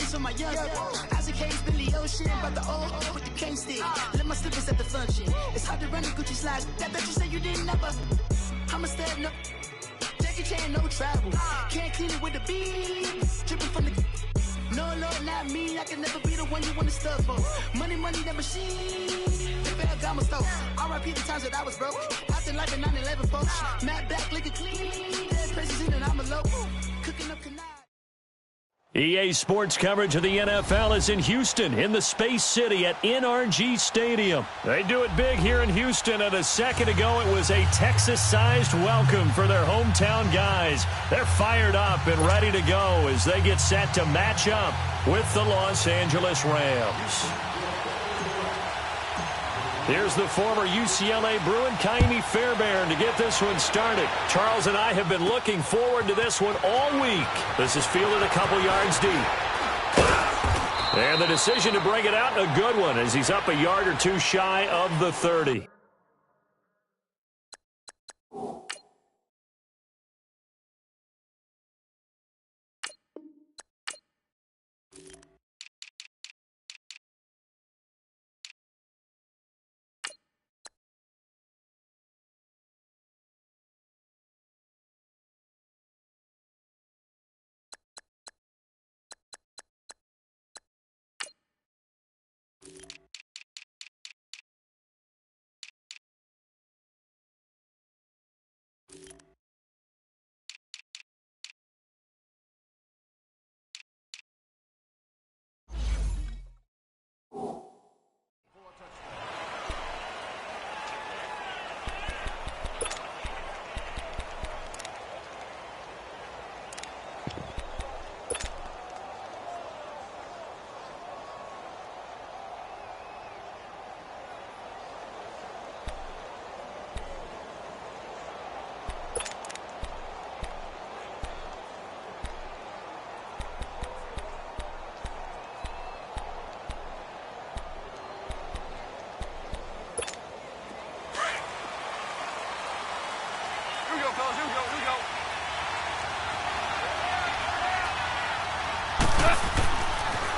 Focus on my young. Isaac Hayes, Billy Ocean, about the old with the cane stick. Let my slippers at the function. It's hard to run the Gucci slides. That you said you didn't never. I'm a step no. Jackie Chan, no travel. Can't clean it with the beat. Dripping from the. No, Lord, not me. I can never be the one you want to stuff for. Money, that machine. The bell got my stove. R.I.P. the times that I was broke. Acting like a 9/11 folks. Matte black, looking clean. Dead places in and I'm a local. Cooking up canard. EA Sports coverage of the NFL is in Houston, in the Space City at NRG Stadium. They do it big here in Houston, and a second ago it was a Texas-sized welcome for their hometown guys. They're fired up and ready to go as they get set to match up with the Los Angeles Rams. Here's the former UCLA Bruin, Kaimi Fairbairn, to get this one started. Charles and I have been looking forward to this one all week. This is fielded a couple yards deep. And the decision to bring it out, a good one, as he's up a yard or two shy of the 30.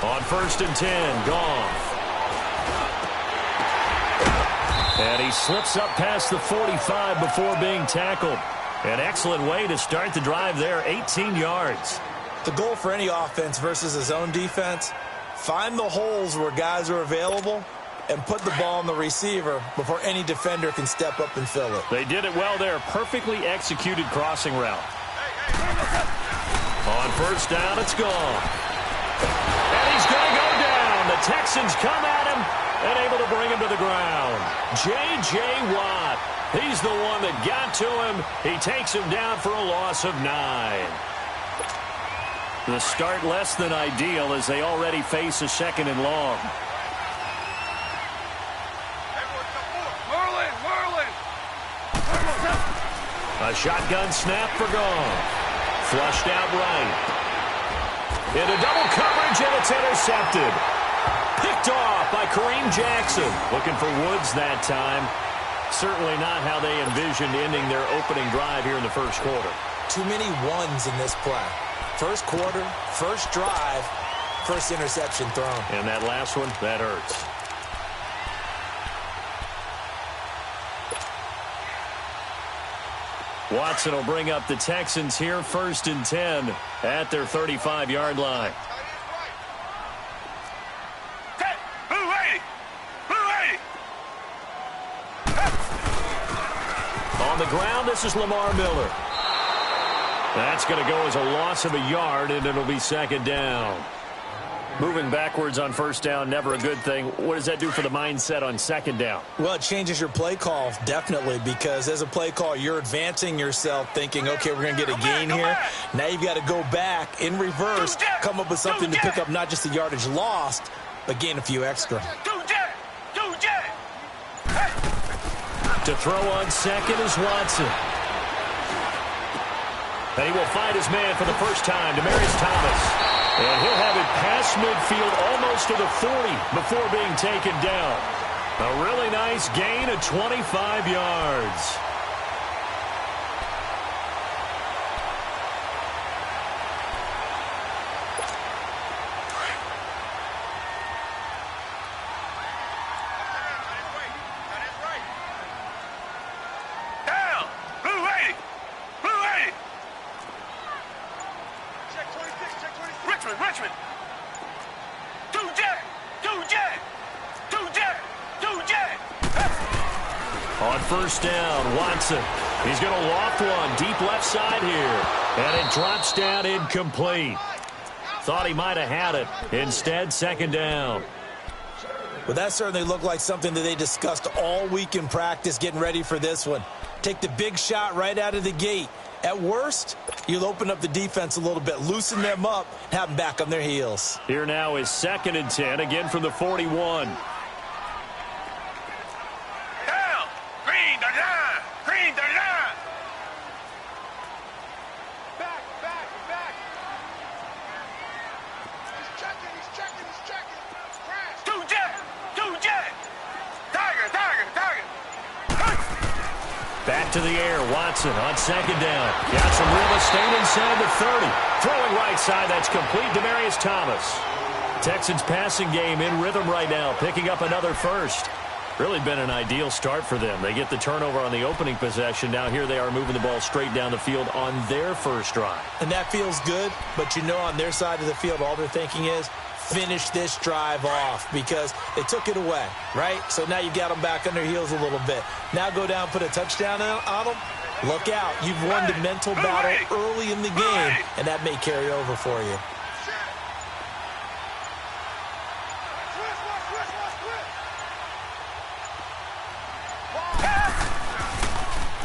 On 1st and 10, Goff. And he slips up past the 45 before being tackled. An excellent way to start the drive there, 18 yards. The goal for any offense versus his own defense, find the holes where guys are available and put the ball on the receiver before any defender can step up and fill it. They did it well there. Perfectly executed crossing route. On 1st down, it's gone. And he's going to go down. The Texans come at him and able to bring him to the ground. J.J. Watt, he's the one that got to him. He takes him down for a loss of 9. The start less than ideal as they already face a 2nd and long. A shotgun snap for Goff. Flushed out right. Into double coverage, and it's intercepted. Picked off by Kareem Jackson. Looking for Woods that time. Certainly not how they envisioned ending their opening drive here in the first quarter. Too many ones in this play. First quarter, first drive, first interception thrown. And that last one, that hurts. Watson will bring up the Texans here, 1st and 10 at their 35-yard line. On the ground, this is Lamar Miller. That's going to go as a loss of a yard, and it'll be 2nd down. Moving backwards on 1st down, never a good thing. What does that do for the mindset on 2nd down? Well, it changes your play call, definitely, because as a play call, you're advancing yourself thinking, okay, we're going to get a gain here. Now you've got to go back in reverse, come up with something to pick up not just the yardage lost, but gain a few extra. To throw on 2nd is Watson. And he will find his man for the first time, Demaryius Thomas. And he'll have it past midfield almost to the 40 before being taken down. A really nice gain of 25 yards. On first down, Watson. He's going to loft one deep left side here. And it drops down incomplete. Thought he might have had it. Instead, second down. Well, that certainly looked like something that they discussed all week in practice getting ready for this one. Take the big shot right out of the gate. At worst, you'll open up the defense a little bit, loosen them up, have them back on their heels. Here now is 2nd and 10, again from the 41. Down! Green the line! Green the line! Back! He's checking! Crash! Two jet! Tiger! Back to the air, Watson on 2nd down. Got some real estate inside the 30. Throwing right side, that's complete. Demaryius Thomas. Texans passing game in rhythm right now, picking up another first. Really been an ideal start for them. They get the turnover on the opening possession. Now here they are moving the ball straight down the field on their first drive. And that feels good, but you know on their side of the field, all they're thinking is, finish this drive off because they took it away, right? So now you got them back on their heels a little bit. Now go down, put a touchdown on them. Look out. You've won the mental battle early in the game, and that may carry over for you.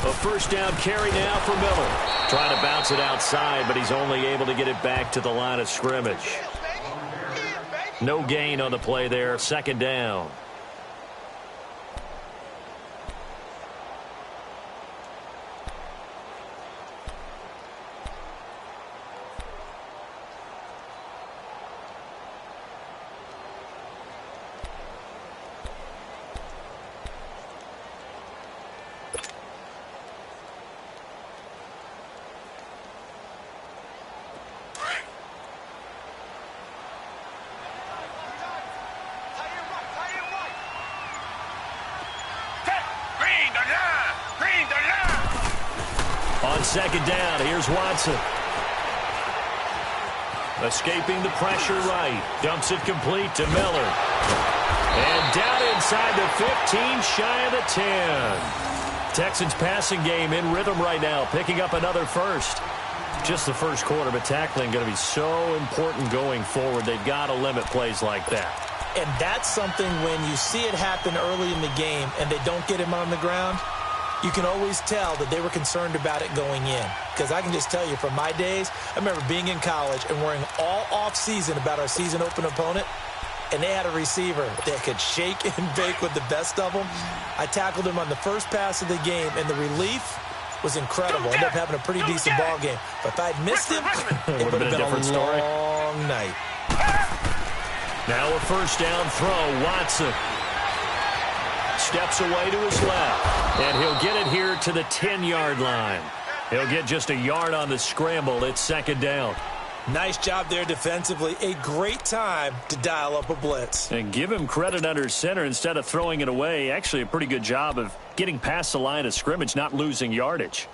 A first down carry now for Miller. Trying to bounce it outside, but he's only able to get it back to the line of scrimmage. No gain on the play there. 2nd down. On 2nd down, here's Watson. Escaping the pressure right. Dumps it complete to Miller. And down inside the 15, shy of the 10. Texans passing game in rhythm right now, picking up another first. Just the first quarter, but tackling going to be so important going forward. They've got to limit plays like that. And that's something when you see it happen early in the game and they don't get him on the ground, you can always tell that they were concerned about it going in. Because I can just tell you from my days, I remember being in college and worrying all off-season about our season open opponent, and they had a receiver that could shake and bake with the best of them. I tackled him on the first pass of the game, and the relief was incredible. Ended up having a pretty decent ball game. But if I'd missed him, it would have been a different story. Long night. Now a first down throw, Watson. Steps away to his left, and he'll get it here to the 10-yard line. He'll get just a yard on the scramble. It's 2nd down. Nice job there defensively. A great time to dial up a blitz. And give him credit under center instead of throwing it away. Actually, a pretty good job of getting past the line of scrimmage, not losing yardage.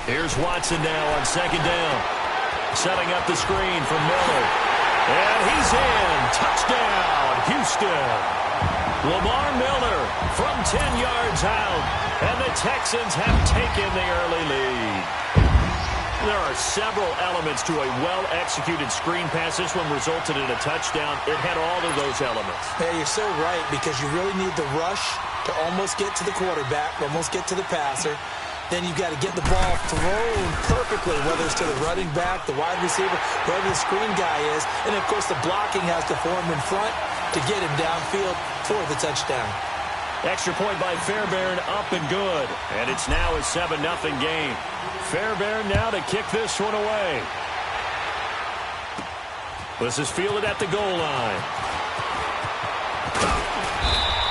Here's Watson now on 2nd down. Setting up the screen from Miller. And he's in. Touchdown, Houston. Lamar Miller from 10 yards out. And the Texans have taken the early lead. There are several elements to a well-executed screen pass. This one resulted in a touchdown. It had all of those elements. Yeah, you're so right, because you really need the rush to almost get to the quarterback, almost get to the passer. Then you've got to get the ball thrown perfectly, whether it's to the running back, the wide receiver, whoever the screen guy is. And, of course, the blocking has to form in front to get him downfield for the touchdown. Extra point by Fairbairn, up and good. And it's now a 7-0 game. Fairbairn now to kick this one away. This is fielded at the goal line.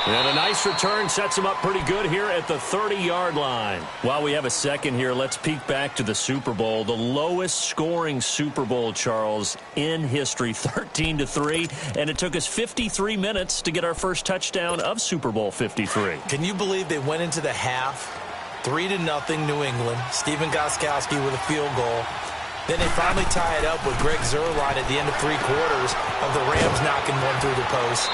And a nice return sets him up pretty good here at the 30-yard line. While we have a second here, let's peek back to the Super Bowl. The lowest scoring Super Bowl, Charles, in history, 13-3. And it took us 53 minutes to get our first touchdown of Super Bowl 53. Can you believe they went into the half, 3-0 New England, Stephen Gostkowski with a field goal. Then they finally tie it up with Greg Zuerlein at the end of 3 quarters of the Rams knocking one through the post.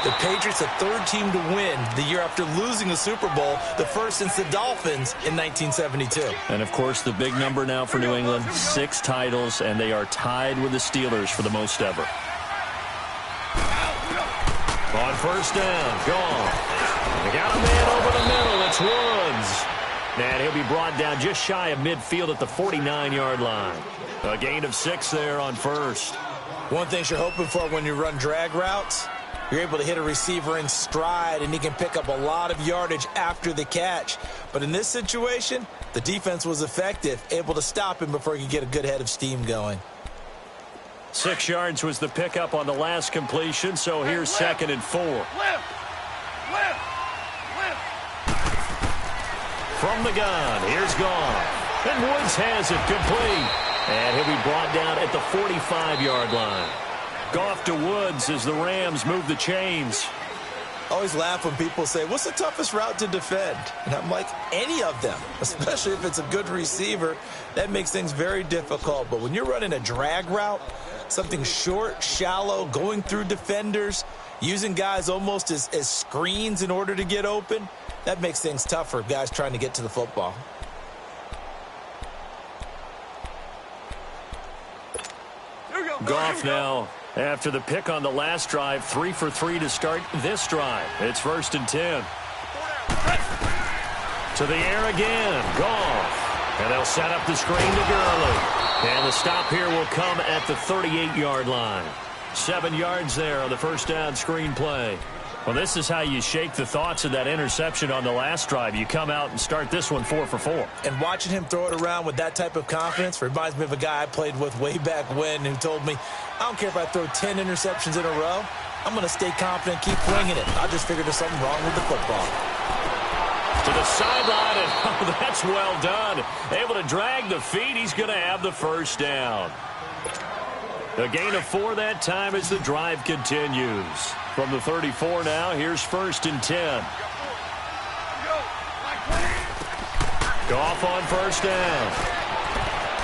The Patriots, the third team to win the year after losing a Super Bowl, the first since the Dolphins in 1972. And, of course, the big number now for New England, 6 titles, and they are tied with the Steelers for the most ever. On first down, gone. They got a man over the middle. It's Woods. And he'll be brought down just shy of midfield at the 49-yard line. A gain of 6 there on first. One thing you're hoping for when you run drag routes, you're able to hit a receiver in stride, and he can pick up a lot of yardage after the catch. But in this situation, the defense was effective, able to stop him before he could get a good head of steam going. 6 yards was the pickup on the last completion, so here's 2nd and 4. From the gun, here's Goff. And Woods has it complete. And he'll be brought down at the 45-yard line. Goff to Woods as the Rams move the chains. I always laugh when people say, what's the toughest route to defend? And I'm like, any of them, especially if it's a good receiver. That makes things very difficult. But when you're running a drag route, something short, shallow, going through defenders, using guys almost as screens in order to get open, that makes things tough for guys trying to get to the football. Goff now, after the pick on the last drive, 3 for 3 to start this drive. It's 1st and 10. To the air again, Goff. And they'll set up the screen to Gurley. And the stop here will come at the 38-yard line. 7 yards there on the first down screen play. Well, this is how you shake the thoughts of that interception on the last drive. You come out and start this one 4 for 4. And watching him throw it around with that type of confidence reminds me of a guy I played with way back when who told me, I don't care if I throw 10 interceptions in a row. I'm going to stay confident, keep winging it. I just figured there's something wrong with the football. To the sideline, and oh, that's well done. Able to drag the feet. He's going to have the first down. The gain of 4 that time as the drive continues. From the 34 now, here's 1st and 10. Goff on first down.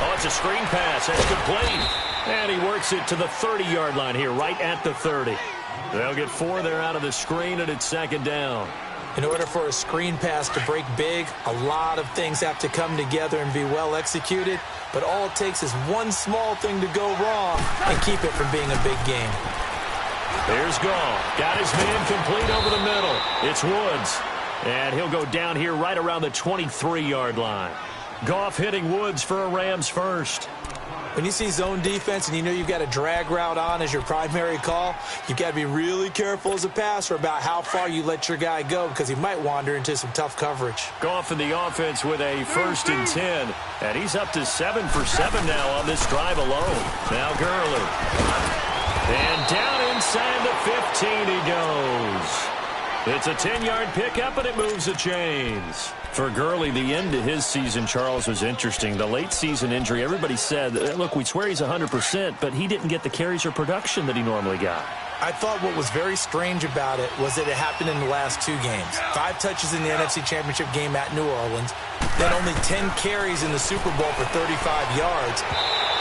Oh, it's a screen pass. That's complete. And he works it to the 30-yard line here, right at the 30. They'll get 4 there out of the screen, and it's 2nd down. In order for a screen pass to break big, a lot of things have to come together and be well executed. But all it takes is one small thing to go wrong and keep it from being a big game. Here's Goff. Got his man complete over the middle. It's Woods. And he'll go down here right around the 23-yard line. Goff hitting Woods for a Rams first. When you see zone defense and you know you've got a drag route on as your primary call, you've got to be really careful as a passer about how far you let your guy go because he might wander into some tough coverage. Goff in the offense with a 1st and 10. And he's up to 7 for 7 now on this drive alone. Now Gurley. And down inside the 15 he goes. It's a 10-yard pickup, and it moves the chains. For Gurley, the end of his season, Charles, was interesting. The late-season injury, everybody said, look, we swear he's 100%, but he didn't get the carries or production that he normally got. I thought what was very strange about it was that it happened in the last 2 games. 5 touches in the NFC Championship game at New Orleans, then only 10 carries in the Super Bowl for 35 yards.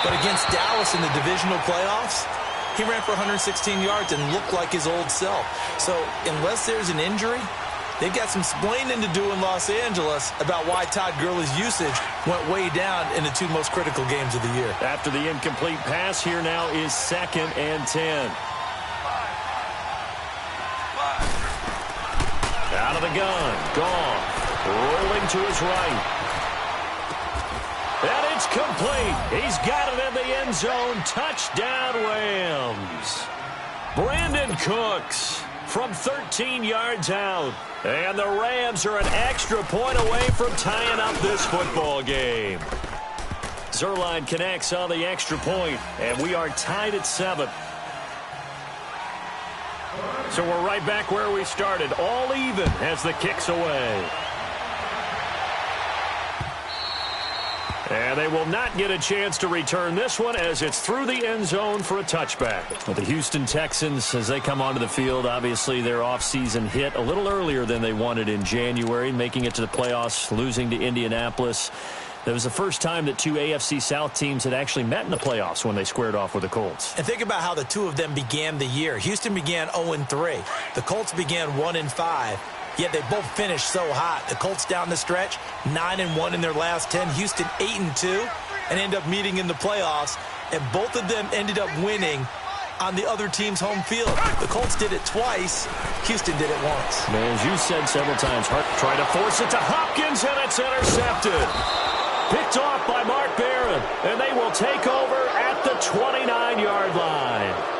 But against Dallas in the divisional playoffs, he ran for 116 yards and looked like his old self. So unless there's an injury, they've got some explaining to do in Los Angeles about why Todd Gurley's usage went way down in the 2 most critical games of the year. After the incomplete pass, here now is 2nd and 10. Out of the gun, Goff, rolling to his right. And it's complete. He's got it in the end zone. Touchdown, Rams. Brandon Cooks from 13 yards out. And the Rams are an extra point away from tying up this football game. Zuerlein connects on the extra point, and we are tied at 7. So we're right back where we started, all even as the kick's away. And they will not get a chance to return this one as it's through the end zone for a touchback. But the Houston Texans, as they come onto the field, obviously their offseason hit a little earlier than they wanted in January, making it to the playoffs, losing to Indianapolis. That was the first time that two AFC South teams had actually met in the playoffs when they squared off with the Colts. And think about how the two of them began the year. Houston began 0-3. The Colts began 1-5. Yet they both finished so hot. The Colts down the stretch, 9-1 in their last 10. Houston 8-2, and end up meeting in the playoffs. And both of them ended up winning on the other team's home field. The Colts did it twice. Houston did it once. As you said several times, Hart trying to force it to Hopkins, and it's intercepted. Picked off by Mark Barron, and they will take over at the 29-yard line.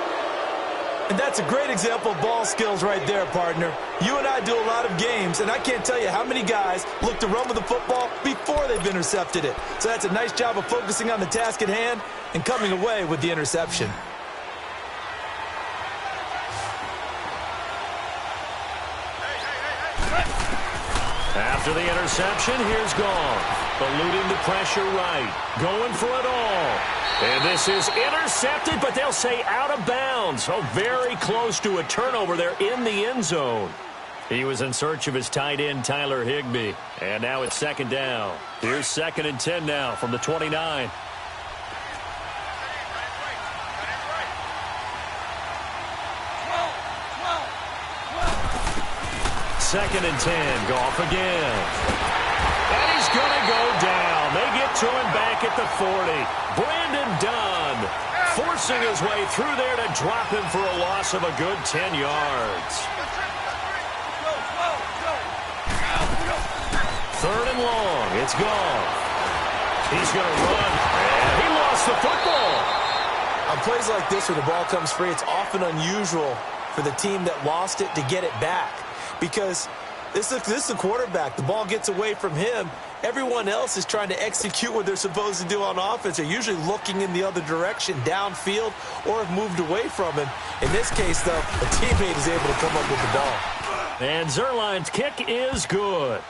And that's a great example of ball skills right there, partner. You and I do a lot of games, and I can't tell you how many guys look to run with the football before they've intercepted it. So that's a nice job of focusing on the task at hand and coming away with the interception. After the interception, here's Goff. Eluding the pressure right. Going for it all. And this is intercepted, but they'll say out of bounds. Oh, very close to a turnover there in the end zone. He was in search of his tight end, Tyler Higbee. And now it's second down. Here's 2nd and 10 now from the 29. Second and 10, Goff again. And he's going to go down. They get to him back at the 40. Brandon Dunn forcing his way through there to drop him for a loss of a good 10 yards. 3rd and long. It's Goff. He's going to run. And he lost the football. On plays like this where the ball comes free, it's often unusual for the team that lost it to get it back. Because this is a quarterback. The ball gets away from him. Everyone else is trying to execute what they're supposed to do on offense. They're usually looking in the other direction, downfield, or have moved away from him. In this case, though, a teammate is able to come up with the ball. And Zerline's kick is good.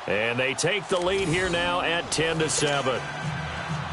And they take the lead here now at 10-7.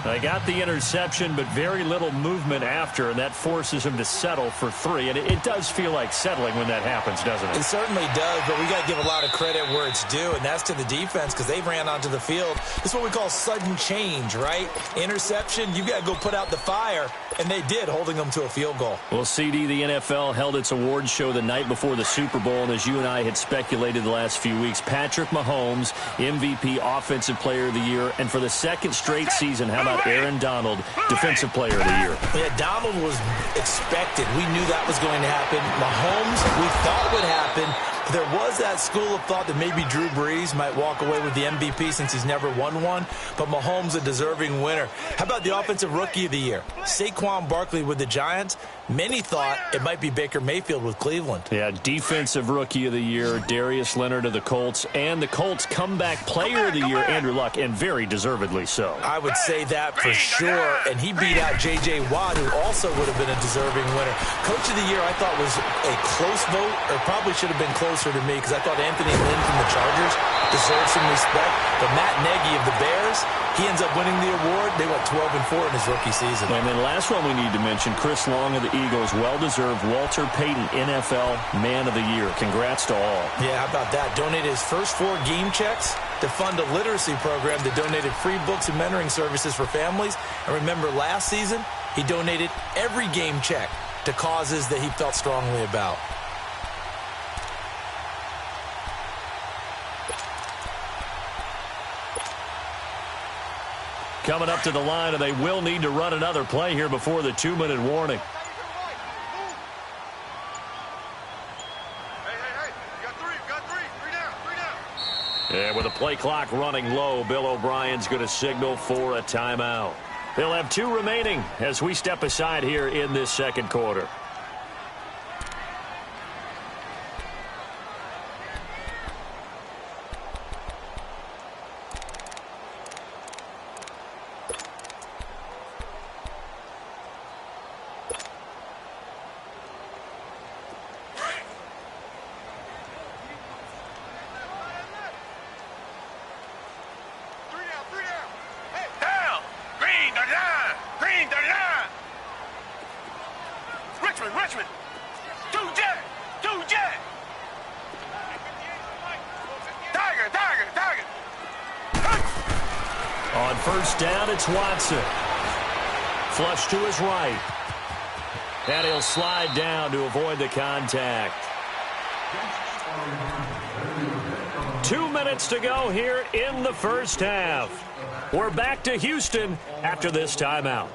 They got the interception, but very little movement after, and that forces him to settle for 3. And it does feel like settling when that happens, doesn't it? It certainly does, but we got to give a lot of credit where it's due, and that's to the defense because they ran onto the field. This is what we call sudden change, right? Interception, you got to go put out the fire, and they did, holding them to a field goal. Well, CD, the NFL held its awards show the night before the Super Bowl, and as you and I had speculated the last few weeks, Patrick Mahomes, MVP, Offensive Player of the Year, and for the second straight season, how about Aaron Donald, Defensive Player of the Year? Yeah, Donald was expected. We knew that was going to happen. Mahomes, we thought would happen. There was that school of thought that maybe Drew Brees might walk away with the MVP since he's never won one, but Mahomes a deserving winner. How about the Offensive Rookie of the Year? Saquon Barkley with the Giants. Many thought it might be Baker Mayfield with Cleveland. Yeah, Defensive Rookie of the Year, Darius Leonard of the Colts, and the Colts Comeback Player of the Year, Andrew Luck, and very deservedly so. I would say that for sure, and he beat out J.J. Watt, who also would have been a deserving winner. Coach of the Year, I thought, was a close vote, or probably should have been closer to me, because I thought Anthony Lynn from the Chargers deserved some respect, but Matt Nagy of the Bears, he ends up winning the award. They went 12-4 in his rookie season. And then last one we need to mention, Chris Long of the Eagles, well-deserved Walter Payton NFL Man of the Year. Congrats to all. Yeah, how about that? Donated his first 4 game checks to fund a literacy program that donated free books and mentoring services for families. And remember, last season, he donated every game check to causes that he felt strongly about. Coming up to the line, and they will need to run another play here before the 2-minute warning. And with the play clock running low, Bill O'Brien's going to signal for a timeout. They'll have 2 remaining as we step aside here in this second quarter. Richmond. Two jet. Tiger. On first down, it's Watson. Flush to his right. And he'll slide down to avoid the contact. 2 minutes to go here in the first half. We're back to Houston after this timeout.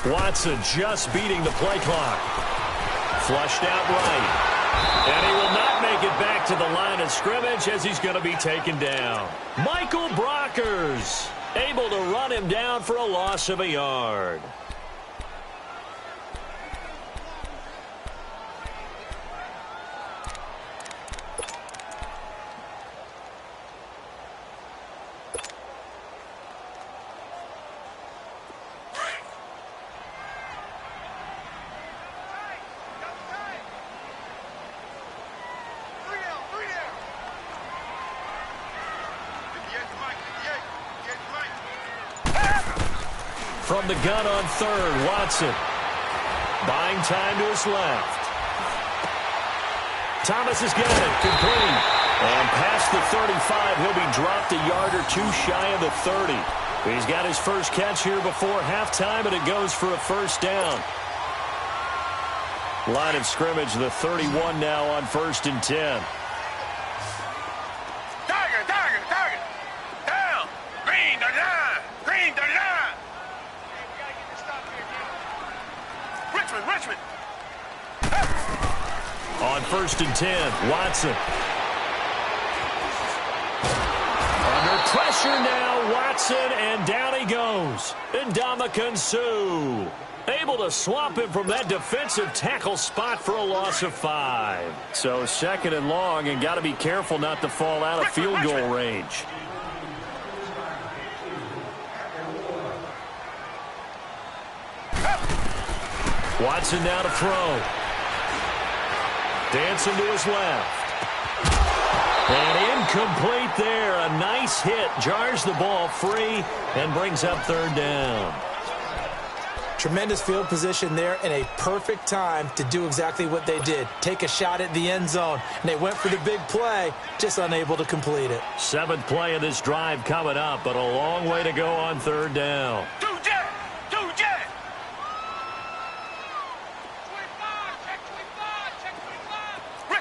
Watson just beating the play clock. Flushed out right. And he will not make it back to the line of scrimmage as he's going to be taken down. Michael Brockers able to run him down for a loss of a yard. From the gun on third, Watson. Buying time to his left. Thomas has got it, complete. And past the 35, he'll be dropped a yard or two shy of the 30. He's got his first catch here before halftime, and it goes for a first down. Line of scrimmage, the 31 now on 1st and 10. Tiger. Down. Green, the line. Richmond. On 1st and 10, Watson. Under pressure now, Watson, and down he goes. Ndamukong Suh able to swamp him from that defensive tackle spot for a loss of 5. So 2nd and long, and got to be careful not to fall out of field goal range. Watson now to throw. Dancing to his left. And incomplete there. A nice hit. Jars the ball free and brings up 3rd down. Tremendous field position there and a perfect time to do exactly what they did. Take a shot at the end zone. And they went for the big play, just unable to complete it. 7th play of this drive coming up, but a long way to go on 3rd down. Two jet.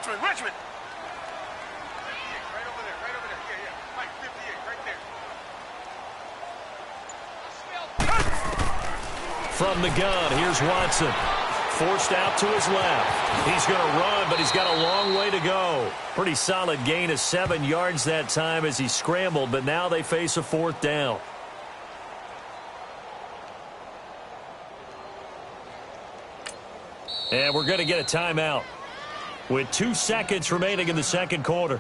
Richmond. Right over there. Yeah. Mike, 58, right there. From the gun, here's Watson. Forced out to his left. He's going to run, but he's got a long way to go. Pretty solid gain of 7 yards that time as he scrambled, but now they face a 4th down. And we're going to get a timeout with 2 seconds remaining in the 2nd quarter.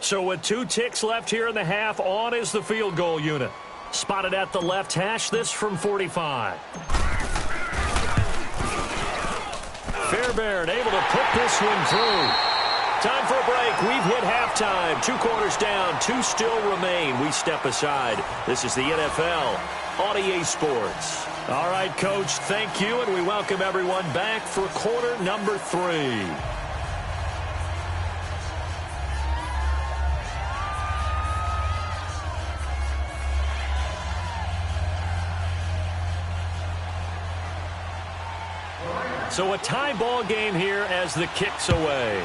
So with 2 ticks left here in the half, on is the field goal unit. Spotted at the left hash, this from 45. Fairbairn able to put this one through. Time for a break. We've hit halftime. 2 quarters down, 2 still remain. We step aside. This is the NFL on EA Sports. All right, Coach, thank you, and we welcome everyone back for quarter number 3. So a tie ball game here as the kick's away.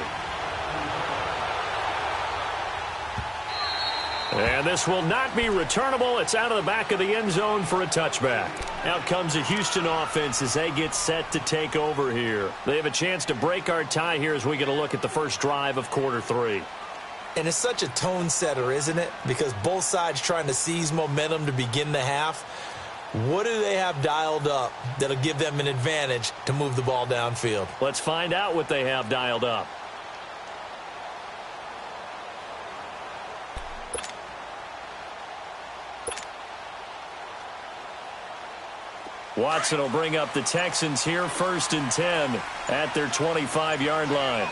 And this will not be returnable. It's out of the back of the end zone for a touchback. Out comes the Houston offense as they get set to take over here. They have a chance to break our tie here as we get a look at the first drive of quarter 3. And it's such a tone setter, isn't it? Because both sides trying to seize momentum to begin the half. What do they have dialed up that'll give them an advantage to move the ball downfield? Let's find out what they have dialed up. Watson will bring up the Texans here, 1st and 10 at their 25-yard line.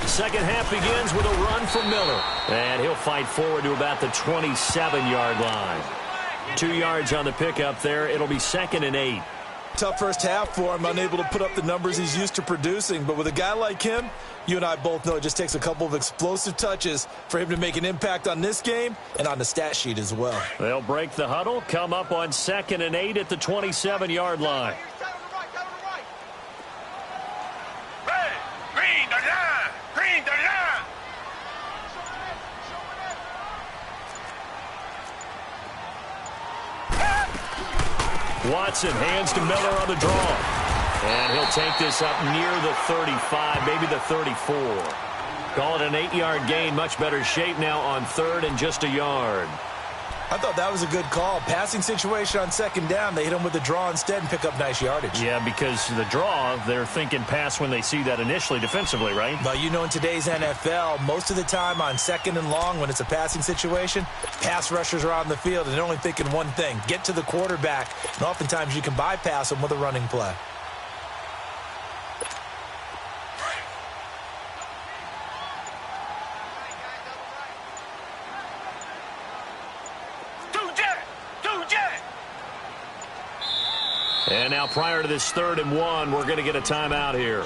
Second half begins with a run from Miller. And he'll fight forward to about the 27-yard line. 2 yards on the pickup there. It'll be 2nd and 8. Tough first half for him, unable to put up the numbers he's used to producing. But with a guy like him, you and I both know it just takes a couple of explosive touches for him to make an impact on this game and on the stat sheet as well. They'll break the huddle, come up on 2nd and 8 at the 27-yard line. Green, the line! Green, the line! Watson hands to Miller on the draw. And he'll take this up near the 35, maybe the 34. Call it an 8-yard gain. Much better shape now on 3rd and just a yard. I thought that was a good call. Passing situation on 2nd down. They hit him with the draw instead and pick up nice yardage. Yeah, because the draw, they're thinking pass when they see that initially defensively, right? But you know, in today's NFL, most of the time on 2nd and long when it's a passing situation, pass rushers are on the field and they're only thinking one thing, get to the quarterback. And oftentimes you can bypass them with a running play. And now prior to this 3rd and 1, we're going to get a timeout here.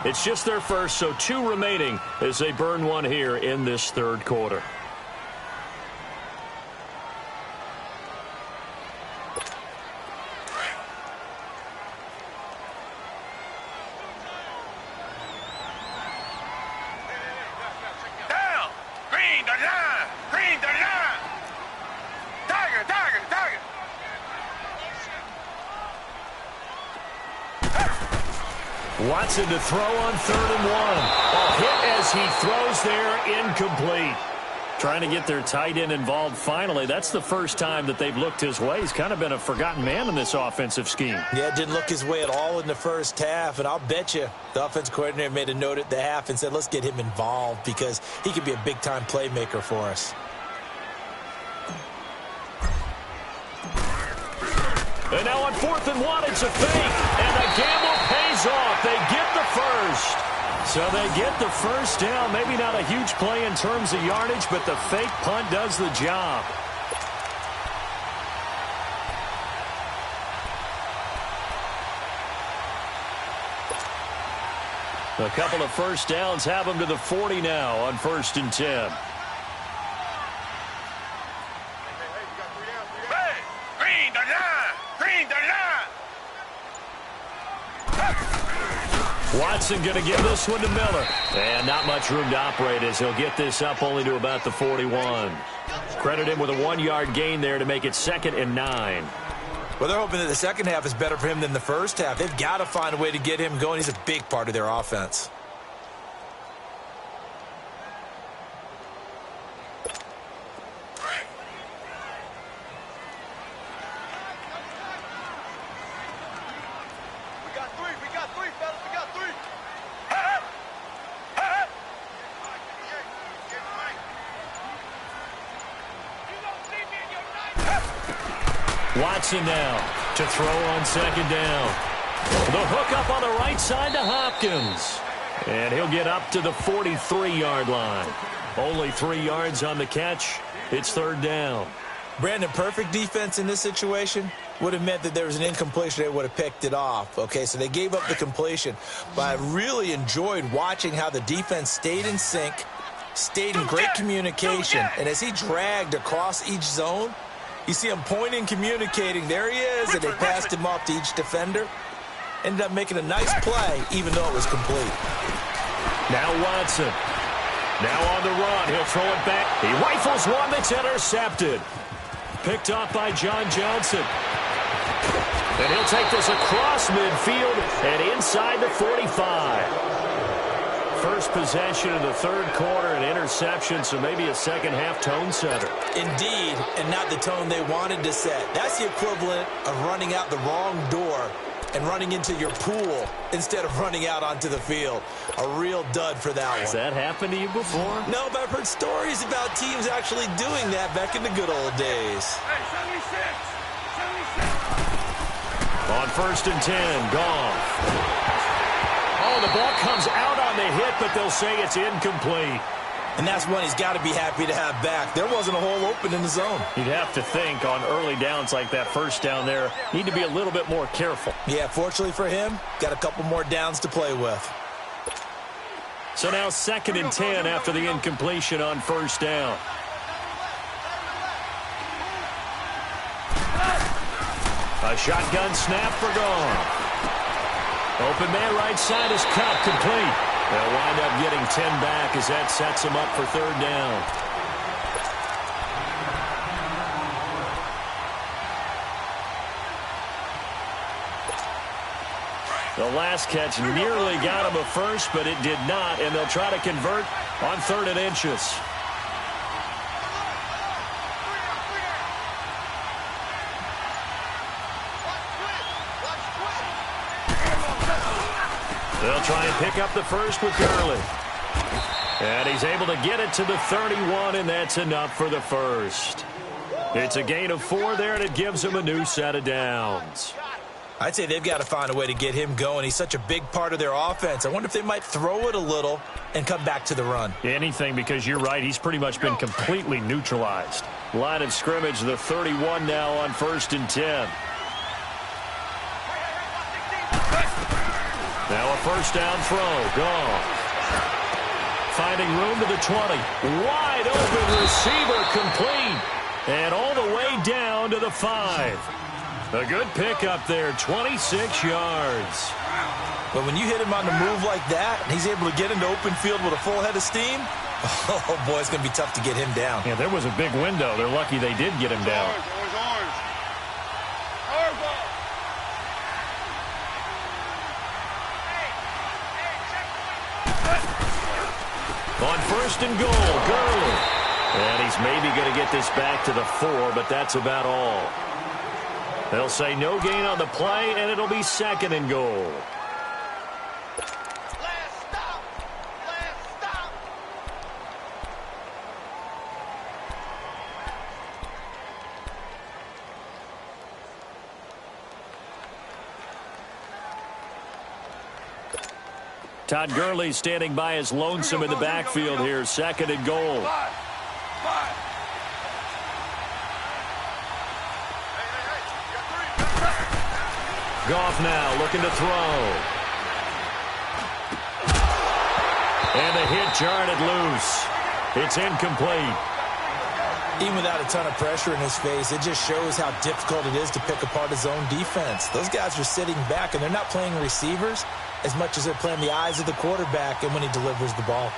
It's just their first, so 2 remaining as they burn one here in this 3rd quarter. Down! Green, the line! Green, the line! Tiger, tiger, tiger! Watson to throw on 3rd and 1. A hit as he throws there, incomplete. Trying to get their tight end involved finally. That's the first time that they've looked his way. He's kind of been a forgotten man in this offensive scheme. Yeah, it didn't look his way at all in the first half, and I'll bet you the offense coordinator made a note at the half and said, let's get him involved because he could be a big-time playmaker for us. And now on 4th and 1, it's a fake. And the gamble pays off. They get the first. So they get the first down. Maybe not a huge play in terms of yardage, but the fake punt does the job. A couple of first downs have them to the 40 now on 1st and 10. Green, the line! Green, the line! Watson going to give this one to Miller. And not much room to operate as he'll get this up only to about the 41. Credit him with a 1-yard gain there to make it 2nd and 9. Well, they're hoping that the second half is better for him than the first half. They've got to find a way to get him going. He's a big part of their offense. Watson now to throw on 2nd down. The hook up on the right side to Hopkins. And he'll get up to the 43-yard line. Only 3 yards on the catch. It's 3rd down. Brandon, perfect defense in this situation would have meant that there was an incompletion. They would have picked it off. Okay, so they gave up the completion. But I really enjoyed watching how the defense stayed in sync, stayed in great communication. And as he dragged across each zone, you see him pointing, communicating. There he is, and they passed him off to each defender. Ended up making a nice play, even though it was complete. Now Watson. Now on the run. He'll throw it back. He rifles one that's intercepted. Picked off by John Johnson. And he'll take this across midfield and inside the 45. first possession of the third quarter, an interception, so maybe a second-half tone setter. Indeed, and not the tone they wanted to set. That's the equivalent of running out the wrong door and running into your pool instead of running out onto the field. A real dud for that one. Has that happened to you before? No, but I've heard stories about teams actually doing that back in the good old days. Hey, 76. On 1st and 10, Goff. Oh, the ball comes out on the hit, but they'll say it's incomplete. And that's one he's got to be happy to have back. There wasn't a hole open in the zone. You'd have to think on early downs like that first down there, need to be a little bit more careful. Yeah, fortunately for him, got a couple more downs to play with. So now 2nd and 10 after the incompletion on 1st down. A shotgun snap for Goff. Open man right side is cut, complete. They'll wind up getting 10 back as that sets them up for 3rd down. The last catch nearly got him a first, but it did not, and they'll try to convert on 3rd and inches. They'll try and pick up the first with Gurley. And he's able to get it to the 31, and that's enough for the first. It's a gain of 4 there, and it gives him a new set of downs. I'd say they've got to find a way to get him going. He's such a big part of their offense. I wonder if they might throw it a little and come back to the run. Anything, because you're right, he's pretty much been completely neutralized. Line of scrimmage, the 31 now on 1st and 10. Now a first down throw. Goff. Finding room to the 20. Wide open receiver complete. And all the way down to the 5. A good pickup there, 26 yards. But when you hit him on the move like that, and he's able to get into open field with a full head of steam, oh boy, it's going to be tough to get him down. Yeah, there was a big window. They're lucky they did get him down. On 1st and goal, Gurley. And he's maybe going to get this back to the 4, but that's about all. They'll say no gain on the play, and it'll be 2nd and goal. Last stop. Todd Gurley standing by as lonesome in the backfield here. 2nd and goal. Five. Goff now looking to throw. And the hit jarred it loose. It's incomplete. Even without a ton of pressure in his face, it just shows how difficult it is to pick apart his own defense. Those guys are sitting back, and they're not playing receivers as much as they're playing the eyes of the quarterback and when he delivers the ball.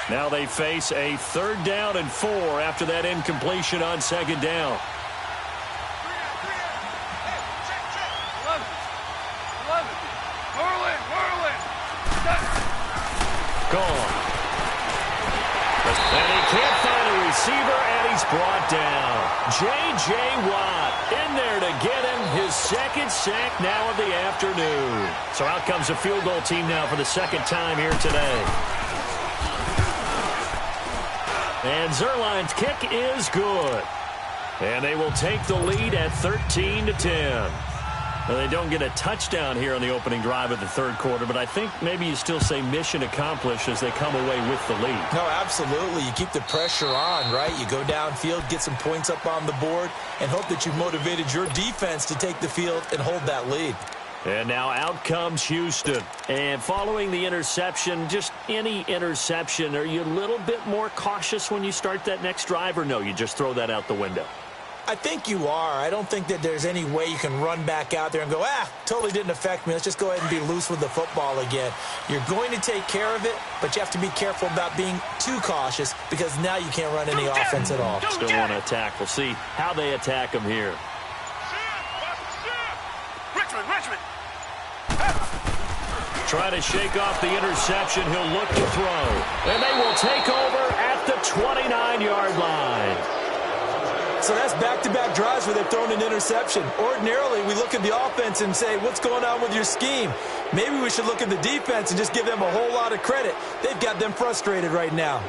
Now they face a 3rd down and 4 after that incompletion on 2nd down. Gone. And he can't find a receiver, and he's brought down. J.J. Watt in there to get him his 2nd sack now of the afternoon. So out comes a field goal team now for the 2nd time here today. And Zerline's kick is good. And they will take the lead at 13-10. Well, they don't get a touchdown here on the opening drive of the 3rd quarter, but I think maybe you still say mission accomplished as they come away with the lead. No, absolutely. You keep the pressure on, right? You go downfield, get some points up on the board, and hope that you've motivated your defense to take the field and hold that lead. And now out comes Houston. And following the interception, just any interception, are you a little bit more cautious when you start that next drive, or no, you just throw that out the window? I think you are. I don't think that there's any way you can run back out there and go, totally didn't affect me. Let's just go ahead and be loose with the football again. You're going to take care of it, but you have to be careful about being too cautious because now you can't run any offense at all. Still want to attack. We'll see how they attack him here. Richmond. Try to shake off the interception. He'll look to throw. And they will take over at the 29-yard line. So that's back-to-back drives where they've thrown an interception. Ordinarily, we look at the offense and say, what's going on with your scheme? Maybe we should look at the defense and just give them a whole lot of credit. They've got them frustrated right now.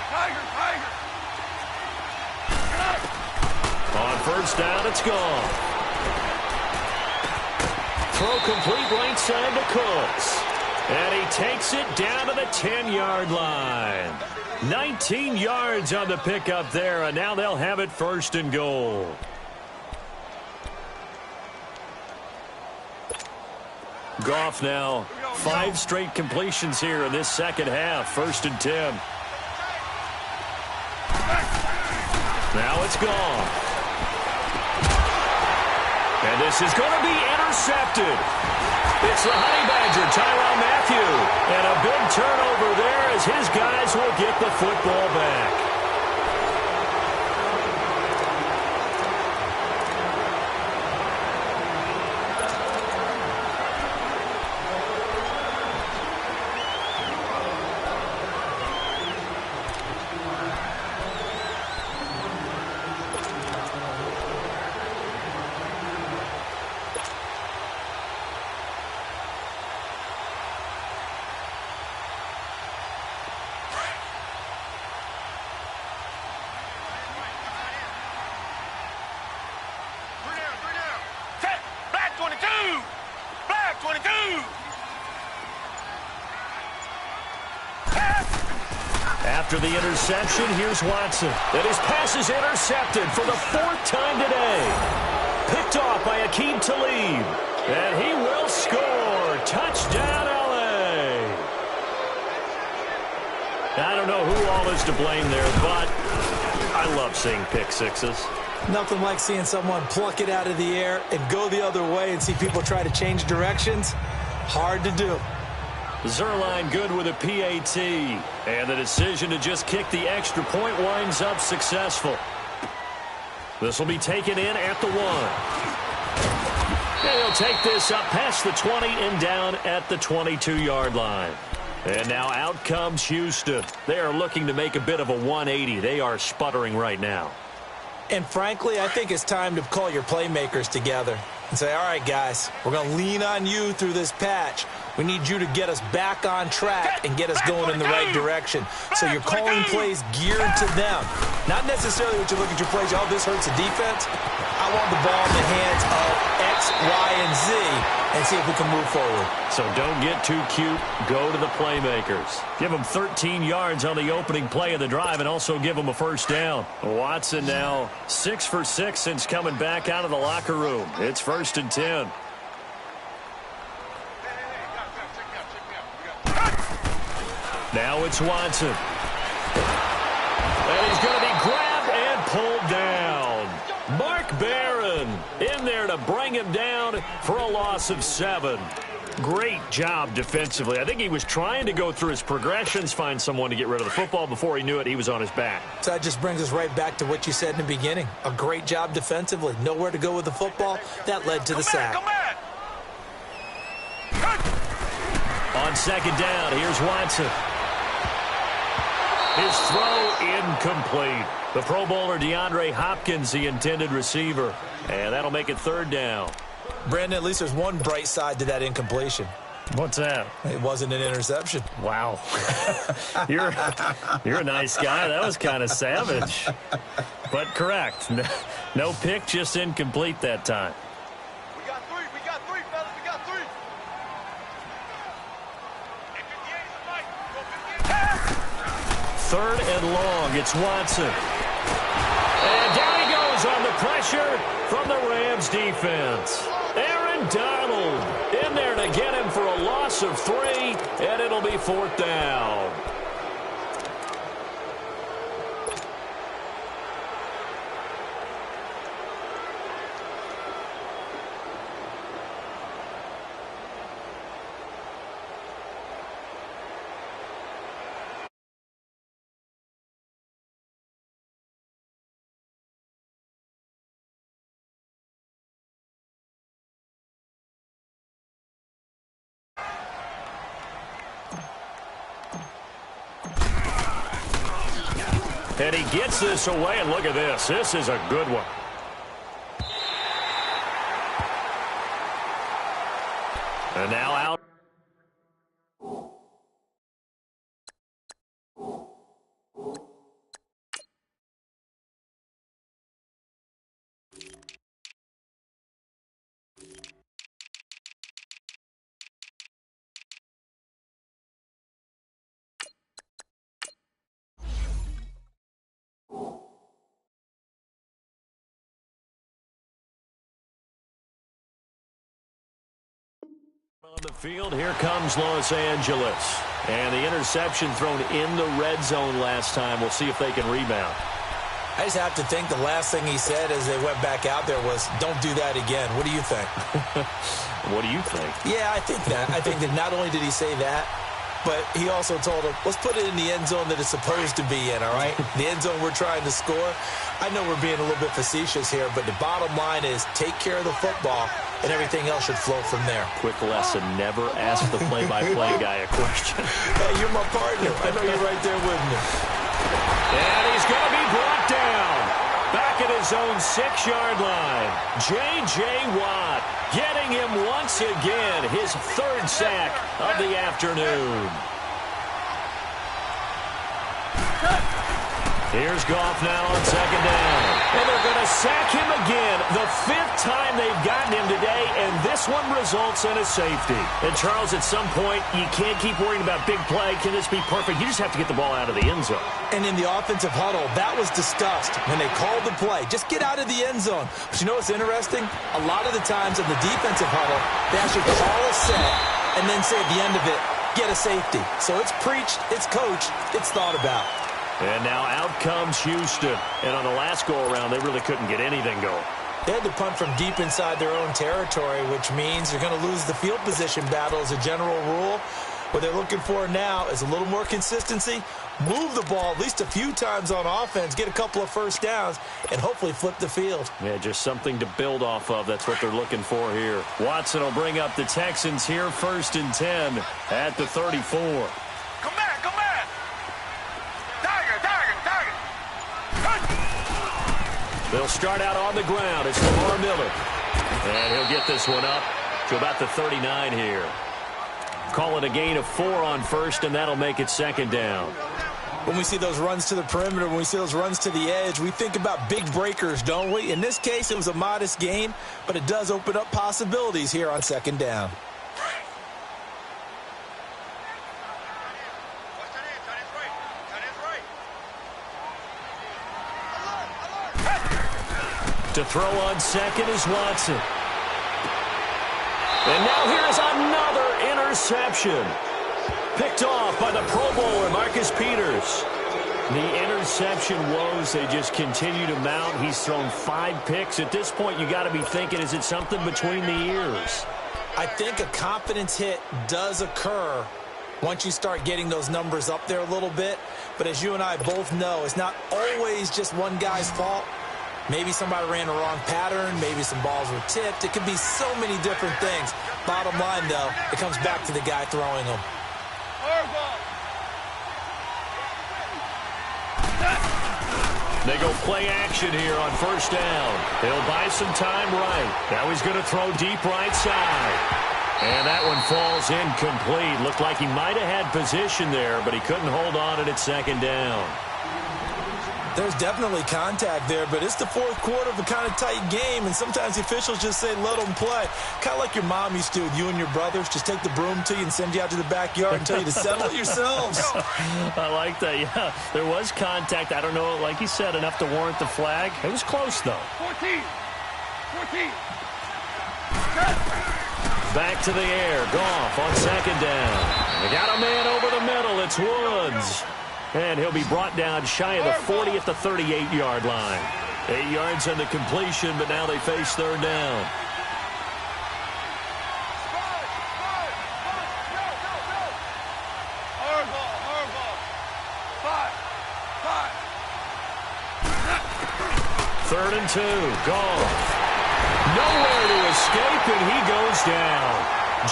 Tiger. On first down, it's gone. Throw complete right side to Cooks. And he takes it down to the 10-yard line. 19 yards on the pickup there, and now they'll have it first and goal. Goff now 5 straight completions here in this second half. First and 10. Now it's gone. And this is going to be intercepted. It's the Honey Badger, Tyrann Mathieu. And a big turnover there as his guys will get the football back. After the interception, here's Watson. And his pass is intercepted for the 4th time today. Picked off by Aqib Talib. And he will score. Touchdown, L.A. I don't know who all is to blame there, but I love seeing pick sixes. Nothing like seeing someone pluck it out of the air and go the other way and see people try to change directions. Hard to do. Zerline good with a PAT. And the decision to just kick the extra point winds up successful. This will be taken in at the 1. And he'll take this up past the 20 and down at the 22-yard line. And now out comes Houston. They are looking to make a bit of a 180. They are sputtering right now. And frankly, I think it's time to call your playmakers together and say, all right, guys, we're going to lean on you through this patch. We need you to get us back on track and get us going in the right direction. So you're calling plays geared to them. Not necessarily what you look at your plays, this hurts the defense. I want the ball in the hands of X, Y, and Z and see if we can move forward. So don't get too cute. Go to the playmakers. Give them 13 yards on the opening play of the drive and also give them a first down. Watson now 6 for 6 since coming back out of the locker room. It's first and 10. Now it's Watson. And he's going to be grabbed and pulled down. Mark Barron in there to bring him down for a loss of 7. Great job defensively. I think he was trying to go through his progressions, find someone to get rid of the football. Before he knew it, he was on his back. So that just brings us right back to what you said in the beginning. A great job defensively. Nowhere to go with the football. That led to the sack. On second down, here's Watson. His throw incomplete. The Pro Bowler DeAndre Hopkins, the intended receiver. And that'll make it third down. Brandon, at least there's one bright side to that incompletion. What's that? It wasn't an interception. Wow. You're a nice guy. That was kind of savage. But correct. No pick, just incomplete that time. We got three, fellas. We got 3. Third and long. It's Watson. And down he goes on pressure from the Rams defense. Aaron Donald in there to get him for a loss of 3, and it'll be 4th down. And he gets this away, and look at this. This is a good one. And now out. On the field, here comes Los Angeles. And the interception thrown in the red zone last time. We'll see if they can rebound. I just have to think the last thing he said as they went back out there was, don't do that again. What do you think? What do you think? Yeah, I think that. I think that not only did he say that, but he also told him, let's put it in the end zone that it's supposed to be in, all right? The end zone we're trying to score. I know we're being a little bit facetious here, but the bottom line is take care of the football, and everything else should flow from there. Quick lesson, never ask the play-by-play guy a question. Hey, you're my partner. I know you're right there with me. And he's going to be brought down. Back at his own 6-yard line. J.J. Watt getting him once again, his 3rd sack of the afternoon. Here's Goff now on 2nd down. And they're going to sack him again. The 5th time they've gotten him today, and this one results in a safety. And, Charles, at some point, you can't keep worrying about big play. Can this be perfect? You just have to get the ball out of the end zone. And in the offensive huddle, that was discussed when they called the play. Just get out of the end zone. But you know what's interesting? A lot of the times in the defensive huddle, they actually call a set and then say at the end of it, get a safety. So it's preached, it's coached, it's thought about. And now out comes Houston. And on the last go-around, they really couldn't get anything going. They had to punt from deep inside their own territory, which means they're going to lose the field position battle as a general rule. What they're looking for now is a little more consistency, move the ball at least a few times on offense, get a couple of first downs, and hopefully flip the field. Yeah, just something to build off of. That's what they're looking for here. Watson will bring up the Texans here, 1st and 10 at the 34. Come back, come back. Target. They'll start out on the ground. It's Lamar Miller. And he'll get this one up to about the 39 here. Call it a gain of 4 on 1st, and that'll make it 2nd down. When we see those runs to the perimeter, when we see those runs to the edge, we think about big breakers, don't we? In this case, it was a modest gain, but it does open up possibilities here on 2nd down. To throw on 2nd is Watson. And now here's another interception. Picked off by the Pro Bowler, Marcus Peters. The interception woes, they just continue to mount. He's thrown 5 picks. At this point, you got to be thinking, is it something between the ears? I think a confidence hit does occur once you start getting those numbers up there a little bit. But as you and I both know, it's not always just one guy's fault. Maybe somebody ran a wrong pattern. Maybe some balls were tipped. It could be so many different things. Bottom line, though, it comes back to the guy throwing them. They go play action here on 1st down. He'll buy some time right. Now he's going to throw deep right side. And that one falls incomplete. Looked like he might have had position there, but he couldn't hold on it at 2nd down. There's definitely contact there, but it's the fourth quarter of a kind of tight game, and sometimes the officials just say, let them play. Kind of like your mom used to with you and your brothers. Just take the broom to you and send you out to the backyard and tell you to settle it yourselves. I like that, yeah. There was contact. I don't know, like you said, enough to warrant the flag. It was close, though. 14. Back to the air. Goff on second down. They got a man over the middle. It's Woods. And he'll be brought down shy of the 40 at the 38-yard line. 8 yards on the completion, but now they face third down. Third and 2. Goff. Nowhere to escape, and he goes down.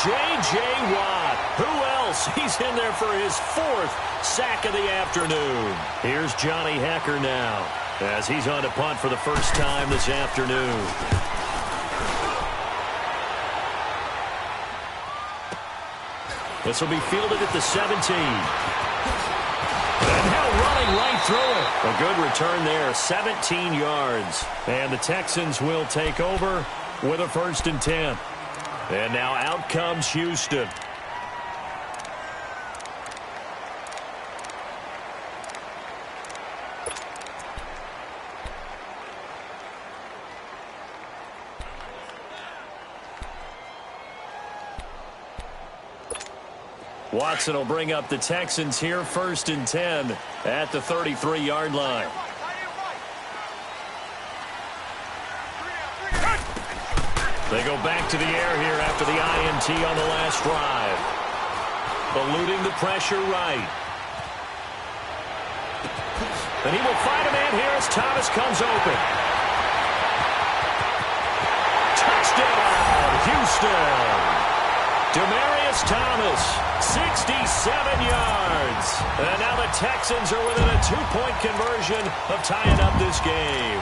J.J. Watt. Who else? He's in there for his 4th sack of the afternoon. Here's Johnny Hecker now as he's on to punt for the first time this afternoon. This will be fielded at the 17. And now running right through it. A good return there, 17 yards. And the Texans will take over with a 1st and 10. And now out comes Houston. Watson will bring up the Texans here, 1st and 10 at the 33-yard line. They go back to the air here after the INT on the last drive. Eluding the pressure right. And he will find a man here as Thomas comes open. Touchdown, Houston. Demaryius Thomas, 67 yards. And now the Texans are within a 2-point conversion of tying up this game.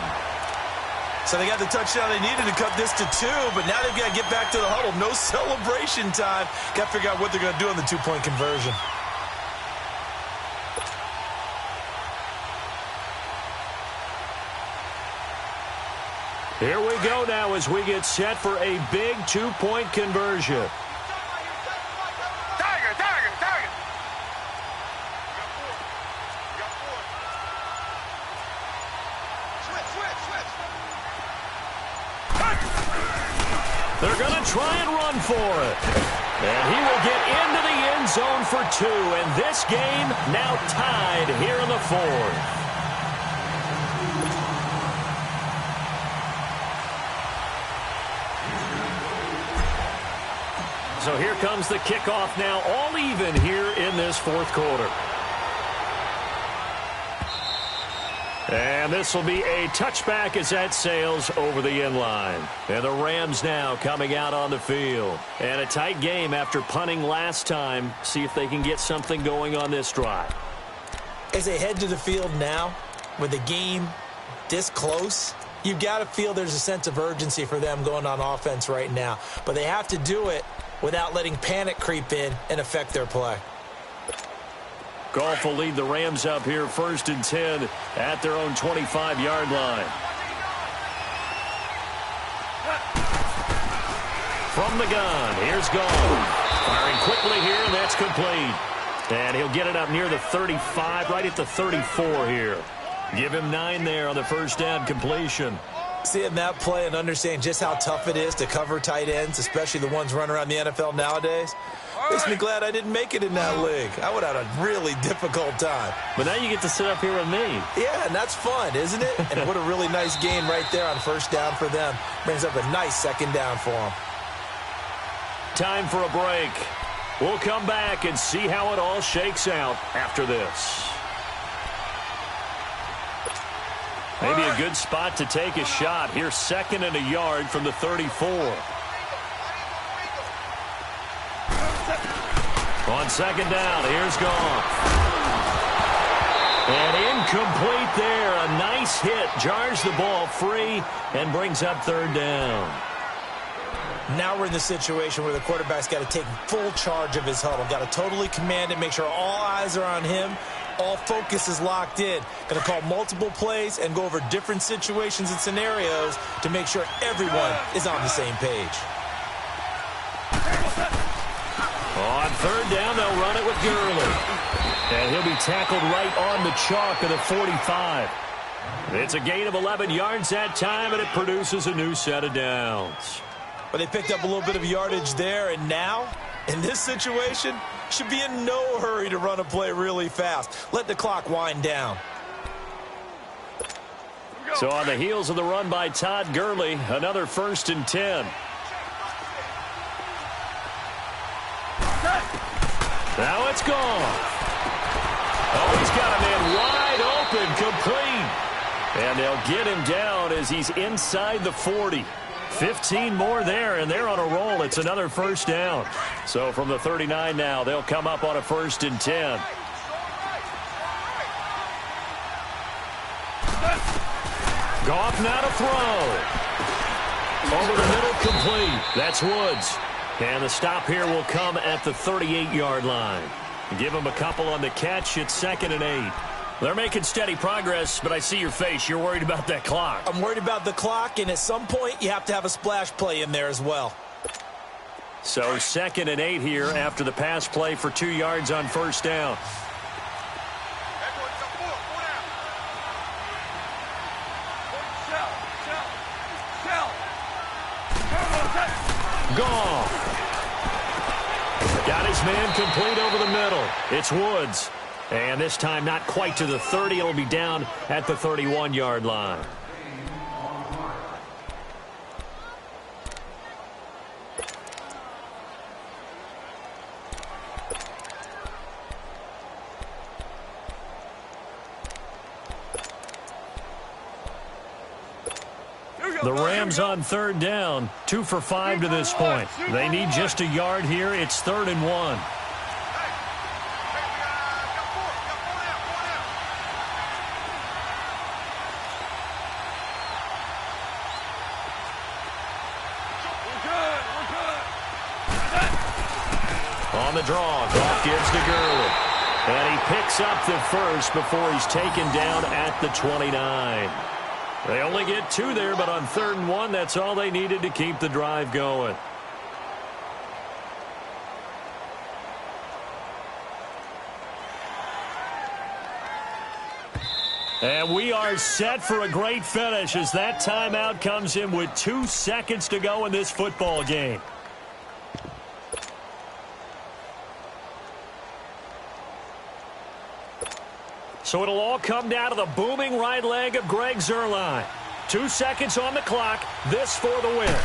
So they got the touchdown they needed to cut this to 2, but now they've got to get back to the huddle. No celebration time. Got to figure out what they're going to do on the 2-point conversion. Here we go now as we get set for a big 2-point conversion. They're going to try and run for it. And he will get into the end zone for 2. And this game now tied here in the 4th. So here comes the kickoff now, all even here in this 4th quarter. And this will be a touchback as that sails over the end line. And the Rams now coming out on the field. And a tight game after punting last time. See if they can get something going on this drive. As they head to the field now, with the game this close, you've got to feel there's a sense of urgency for them going on offense right now. But they have to do it without letting panic creep in and affect their play. Goff will lead the Rams up here 1st and 10 at their own 25-yard line. From the gun, here's Goff. Firing quickly here, and that's complete. And he'll get it up near the 35, right at the 34 here. Give him 9 there on the first down completion. Seeing that play and understand just how tough it is to cover tight ends, especially the ones running around the NFL nowadays, makes me glad I didn't make it in that league. I would have had a really difficult time. But now you get to sit up here with me. Yeah, and that's fun, isn't it? And what a really nice game right there on first down for them. Brings up a nice second down for them. Time for a break. We'll come back and see how it all shakes out after this. Maybe a good spot to take a shot. Here's 2nd and a yard from the 34. On second down, here's Goff. And incomplete there. A nice hit. Jars the ball free and brings up 3rd down. Now we're in the situation where the quarterback's got to take full charge of his huddle. Got to totally command it, make sure all eyes are on him, All focus is locked in. Going to call multiple plays and go over different situations and scenarios to make sure everyone is on the same page. On third down, they'll run it with Gurley. And he'll be tackled right on the chalk of the 45. It's a gain of 11 yards that time, and it produces a new set of downs. But they picked up a little bit of yardage there, and now, in this situation, should be in no hurry to run a play really fast. Let the clock wind down. So on the heels of the run by Todd Gurley, another 1st and 10. Now it's gone. Oh, he's got a man wide open, complete. And they'll get him down as he's inside the 40. 15 more there, and they're on a roll. It's another 1st down. So from the 39 now, they'll come up on a 1st and 10. Goff now to throw. Over the middle, complete. That's Woods. And the stop here will come at the 38-yard line. Give him a couple on the catch. It's 2nd and 8. They're making steady progress, but I see your face. You're worried about that clock. I'm worried about the clock, and at some point, you have to have a splash play in there as well. So 2nd and 8 here after the pass play for 2 yards on 1st down. Gone. Got his man complete over the middle. It's Woods. And this time not quite to the 30. It'll be down at the 31-yard line. The Rams on 3rd down, 2 for 5 to this point. They need just a yard here. It's 3rd and 1. On the draw, Goff gives to Gurley. And he picks up the first before he's taken down at the 29. They only get 2 there, but on 3rd and 1, that's all they needed to keep the drive going. And we are set for a great finish as that timeout comes in with 2 seconds to go in this football game. So it'll all come down to the booming right leg of Greg Zuerlein. 2 seconds on the clock. This for the win.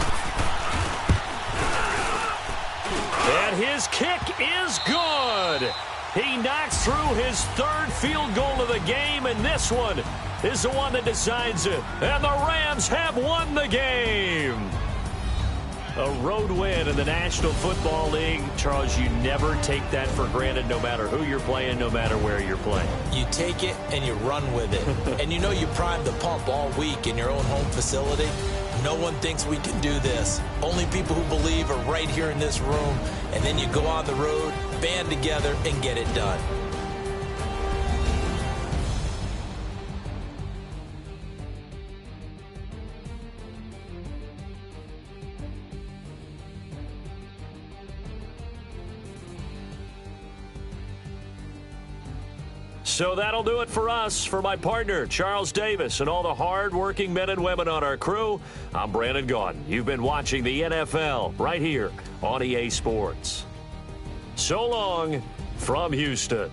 And his kick is good. He knocks through his 3rd field goal of the game, and this one is the one that decides it. And the Rams have won the game. A road win in the National Football League. Charles, you never take that for granted no matter who you're playing, no matter where you're playing. You take it and you run with it. And you know you primed the pump all week in your own home facility. No one thinks we can do this. Only people who believe are right here in this room. And then you go on the road, band together, and get it done. So that'll do it for us. For my partner, Charles Davis, and all the hard-working men and women on our crew, I'm Brandon Gaudin. You've been watching the NFL right here on EA Sports. So long from Houston.